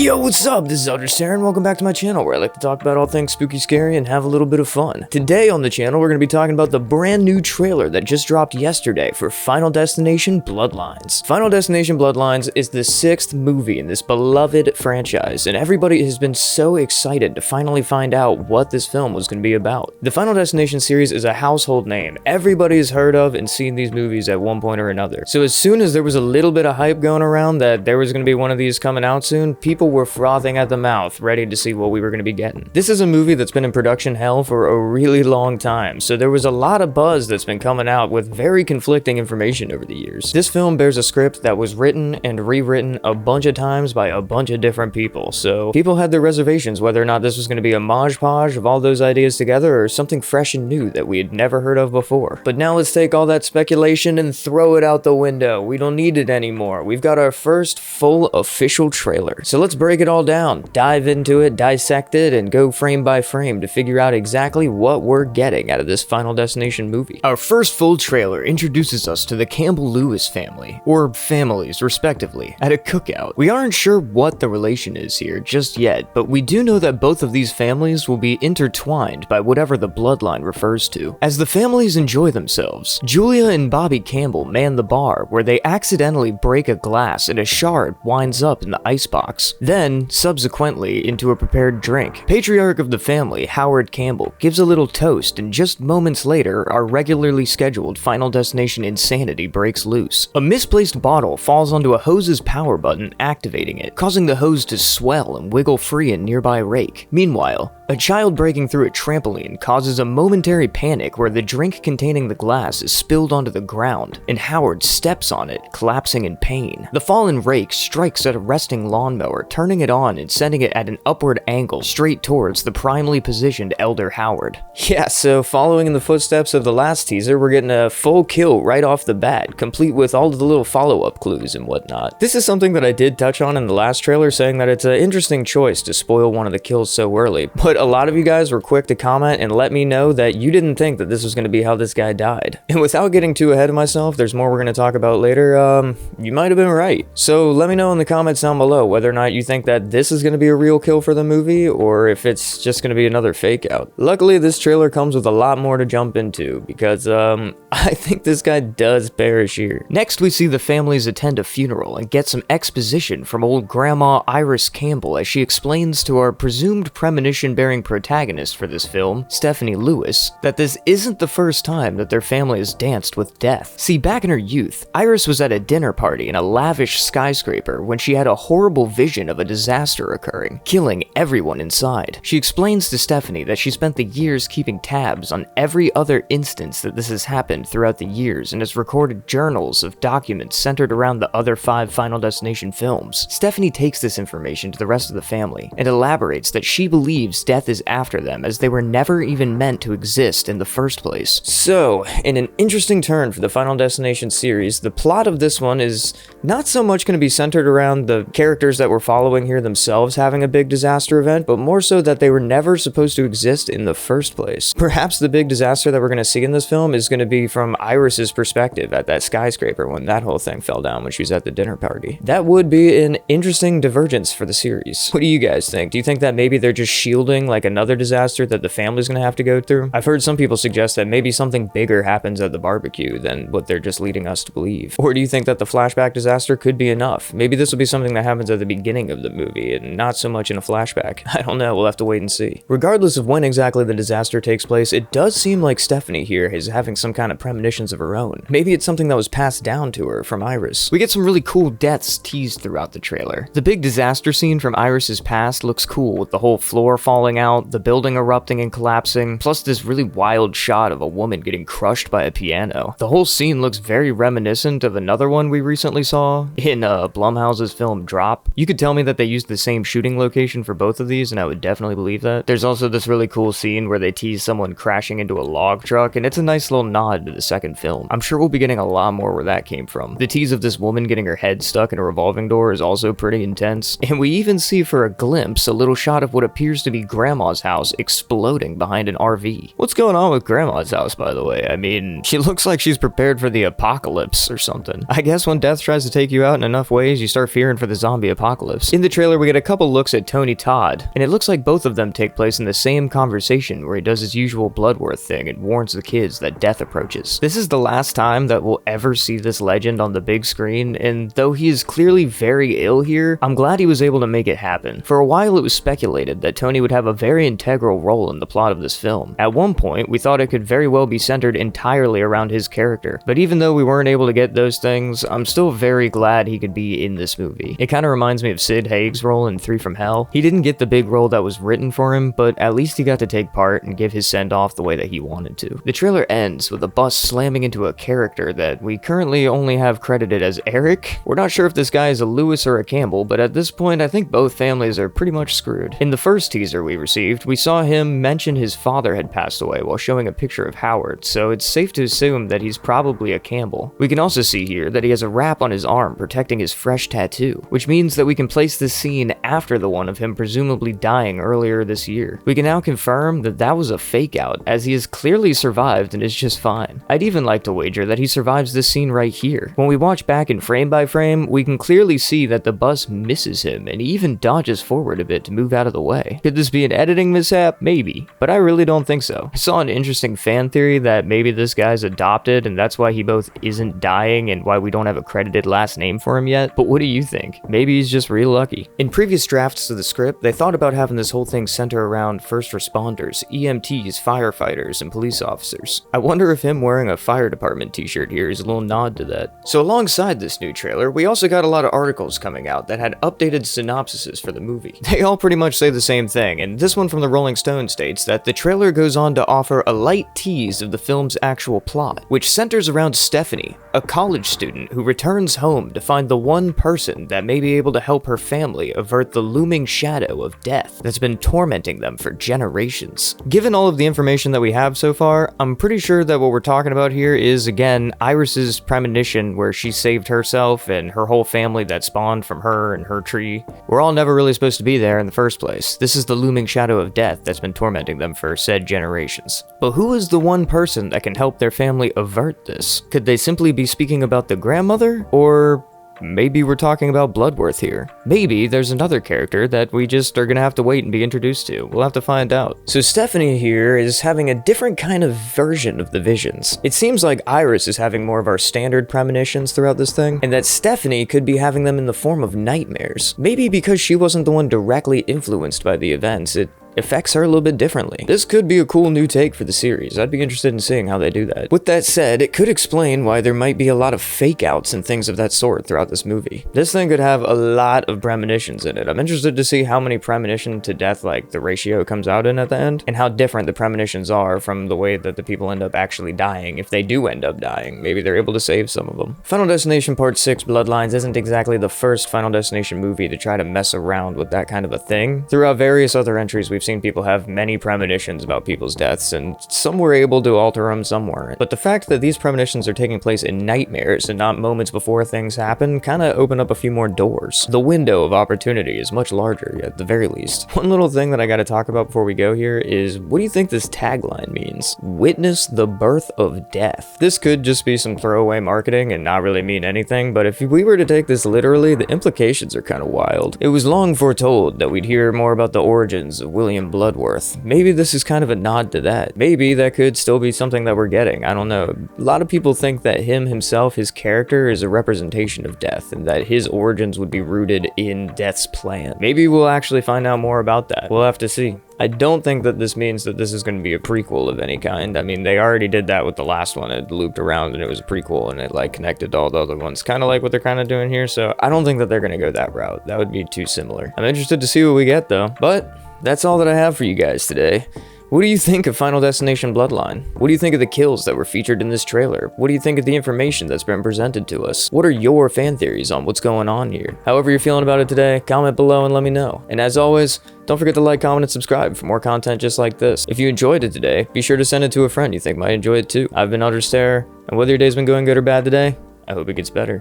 Yo, what's up? This is Elder and welcome back to my channel where I like to talk about all things spooky, scary, and have a little bit of fun. Today on the channel, we're going to be talking about the brand new trailer that just dropped yesterday for Final Destination Bloodlines. Final Destination Bloodlines is the 6th movie in this beloved franchise, and everybody has been so excited to finally find out what this film was going to be about. The Final Destination series is a household name. Everybody has heard of and seen these movies at one point or another. So as soon as there was a little bit of hype going around that there was going to be one of these coming out soon, people were frothing at the mouth, ready to see what we were going to be getting. This is a movie that's been in production hell for a really long time, so there was a lot of buzz that's been coming out with very conflicting information over the years. This film bears a script that was written and rewritten a bunch of times by a bunch of different people, so people had their reservations whether or not this was going to be a modge-podge of all those ideas together or something fresh and new that we had never heard of before. But now let's take all that speculation and throw it out the window. We don't need it anymore. We've got our first full official trailer. So let's break it all down, dive into it, dissect it, and go frame by frame to figure out exactly what we're getting out of this Final Destination movie. Our first full trailer introduces us to the Campbell-Lewis family, or families respectively, at a cookout. We aren't sure what the relation is here just yet, but we do know that both of these families will be intertwined by whatever the bloodline refers to. As the families enjoy themselves, Julia and Bobby Campbell man the bar where they accidentally break a glass and a shard winds up in the icebox. Then, subsequently, into a prepared drink. Patriarch of the family, Howard Campbell, gives a little toast, and just moments later, our regularly scheduled Final Destination insanity breaks loose. A misplaced bottle falls onto a hose's power button, activating it, causing the hose to swell and wiggle free in nearby rake. Meanwhile, a child breaking through a trampoline causes a momentary panic where the drink containing the glass is spilled onto the ground, and Howard steps on it, collapsing in pain. The fallen rake strikes at a resting lawnmower, turning it on and sending it at an upward angle straight towards the primely positioned Elder Howard. Yeah, so following in the footsteps of the last teaser, we're getting a full kill right off the bat, complete with all of the little follow-up clues and whatnot. This is something that I did touch on in the last trailer, saying that it's an interesting choice to spoil one of the kills so early, but a lot of you guys were quick to comment and let me know that you didn't think that this was going to be how this guy died. And without getting too ahead of myself, there's more we're going to talk about later, you might have been right. So let me know in the comments down below whether or not you think that this is going to be a real kill for the movie, or if it's just going to be another fake out. Luckily, this trailer comes with a lot more to jump into, because, I think this guy does perish here. Next, we see the families attend a funeral and get some exposition from old Grandma Iris Campbell as she explains to our presumed premonition-bearing protagonist for this film, Stephanie Lewis, that this isn't the first time that their family has danced with death. See, back in her youth, Iris was at a dinner party in a lavish skyscraper when she had a horrible vision of a disaster occurring, killing everyone inside. She explains to Stephanie that she spent the years keeping tabs on every other instance that this has happened throughout the years and has recorded journals of documents centered around the other 5 Final Destination films. Stephanie takes this information to the rest of the family and elaborates that she believes death is after them as they were never even meant to exist in the first place. So, in an interesting turn for the Final Destination series, the plot of this one is not so much going to be centered around the characters that we're following here themselves having a big disaster event, but more so that they were never supposed to exist in the first place. Perhaps the big disaster that we're going to see in this film is going to be from Iris's perspective at that skyscraper when that whole thing fell down when she was at the dinner party. That would be an interesting divergence for the series. What do you guys think? Do you think that maybe they're just shielding like another disaster that the family's going to have to go through? I've heard some people suggest that maybe something bigger happens at the barbecue than what they're just leading us to believe. Or do you think that the flashback disaster could be enough? Maybe this will be something that happens at the beginning of the movie and not so much in a flashback. I don't know, we'll have to wait and see. Regardless of when exactly the disaster takes place, it does seem like Stephanie here is having some kind of premonitions of her own. Maybe it's something that was passed down to her from Iris. We get some really cool deaths teased throughout the trailer. The big disaster scene from Iris's past looks cool with the whole floor falling out, the building erupting and collapsing, plus this really wild shot of a woman getting crushed by a piano. The whole scene looks very reminiscent of another one we recently saw in Blumhouse's film Drop. You could tell me that they used the same shooting location for both of these and I would definitely believe that. There's also this really cool scene where they tease someone crashing into a log truck, and it's a nice little nod to the second film. I'm sure we'll be getting a lot more where that came from. The tease of this woman getting her head stuck in a revolving door is also pretty intense, and we even see for a glimpse a little shot of what appears to be Grandma's house exploding behind an RV. What's going on with Grandma's house, by the way? I mean, she looks like she's prepared for the apocalypse or something. I guess when death tries to take you out in enough ways, you start fearing for the zombie apocalypse. In the trailer, we get a couple looks at Todd, and it looks like both of them take place in the same conversation where he does his usual Bloodworth thing and warns the kids that death approaches. This is the last time that we'll ever see this legend on the big screen, and though he is clearly very ill here, I'm glad he was able to make it happen. For a while, it was speculated that Tony would have a very integral role in the plot of this film. At one point, we thought it could very well be centered entirely around his character, but even though we weren't able to get those things, I'm still very glad he could be in this movie. It kind of reminds me of Sid Haig's role in 3 from Hell. He didn't get the big role that was written for him, but at least he got to take part and give his send-off the way that he wanted to. The trailer ends with a bus slamming into a character that we currently only have credited as Eric. We're not sure if this guy is a Lewis or a Campbell, but at this point I think both families are pretty much screwed. In the first teaser we received, we saw him mention his father had passed away while showing a picture of Howard, so it's safe to assume that he's probably a Campbell. We can also see here that he has a wrap on his arm protecting his fresh tattoo, which means that we can place this scene after the one of him presumably dying earlier this year. We can now confirm that that was a fake out, as he has clearly survived and is just fine. I'd even like to wager that he survives this scene right here. When we watch back in frame by frame, we can clearly see that the bus misses him and he even dodges forward a bit to move out of the way. Could this be an editing mishap? Maybe, but I really don't think so. I saw an interesting fan theory that maybe this guy's adopted and that's why he both isn't dying and why we don't have a credited last name for him yet, but what do you think? Maybe he's just real lucky. In previous drafts of the script, they thought about having this whole thing center around first responders, EMTs, firefighters, and police officers. I wonder if him wearing a fire department t-shirt here is a little nod to that. So alongside this new trailer, we also got a lot of articles coming out that had updated synopsises for the movie. They all pretty much say the same thing, and this one from the Rolling Stone states that the trailer goes on to offer a light tease of the film's actual plot, which centers around Stephanie, a college student who returns home to find the one person that may be able to help her family avert the looming shadow of death that's been tormenting them for generations. Given all of the information that we have so far, I'm pretty sure that what we're talking about here is, again, Iris's premonition where she saved herself and her whole family that spawned from her and her tree. We're all never really supposed to be there in the first place. This is the looming shadow of death that's been tormenting them for said generations. But who is the one person that can help their family avert this? Could they simply be speaking about the grandmother? Or maybe we're talking about Bloodworth here. Maybe there's another character that we just are gonna have to wait and be introduced to. We'll have to find out. So Stephanie here is having a different kind of version of the visions. It seems like Iris is having more of our standard premonitions throughout this thing, and that Stephanie could be having them in the form of nightmares. Maybe because she wasn't the one directly influenced by the events, it affects her a little bit differently. This could be a cool new take for the series. I'd be interested in seeing how they do that. With that said, it could explain why there might be a lot of fake outs and things of that sort throughout this movie. This thing could have a lot of premonitions in it. I'm interested to see how many premonition to death, like, the ratio comes out in at the end, and how different the premonitions are from the way that the people end up actually dying. If they do end up dying, maybe they're able to save some of them. Final Destination Part 6 Bloodlines isn't exactly the first Final Destination movie to try to mess around with that kind of a thing. Throughout various other entries, we've seen people have many premonitions about people's deaths, and some were able to alter them, some weren't. But the fact that these premonitions are taking place in nightmares and not moments before things happen kind of open up a few more doors. The window of opportunity is much larger, at the very least. One little thing that I gotta talk about before we go here is, what do you think this tagline means? Witness the birth of death. This could just be some throwaway marketing and not really mean anything, but if we were to take this literally, the implications are kind of wild. It was long foretold that we'd hear more about the origins of William Bloodworth. Maybe this is kind of a nod to that. Maybe that could still be something that we're getting. I don't know. A lot of people think that him himself, his character, is a representation of death, and that his origins would be rooted in death's plan. Maybe we'll actually find out more about that. We'll have to see. I don't think that this means that this is going to be a prequel of any kind. I mean, they already did that with the last one. It looped around and it was a prequel and it like connected to all the other ones. Kind of like what they're kind of doing here. So I don't think that they're going to go that route. That would be too similar. I'm interested to see what we get though. But that's all that I have for you guys today. What do you think of Final Destination Bloodline? What do you think of the kills that were featured in this trailer? What do you think of the information that's been presented to us? What are your fan theories on what's going on here? However you're feeling about it today, comment below and let me know. And as always, don't forget to like, comment, and subscribe for more content just like this. If you enjoyed it today, be sure to send it to a friend you think might enjoy it too. I've been Utter Stare, and whether your day's been going good or bad today, I hope it gets better.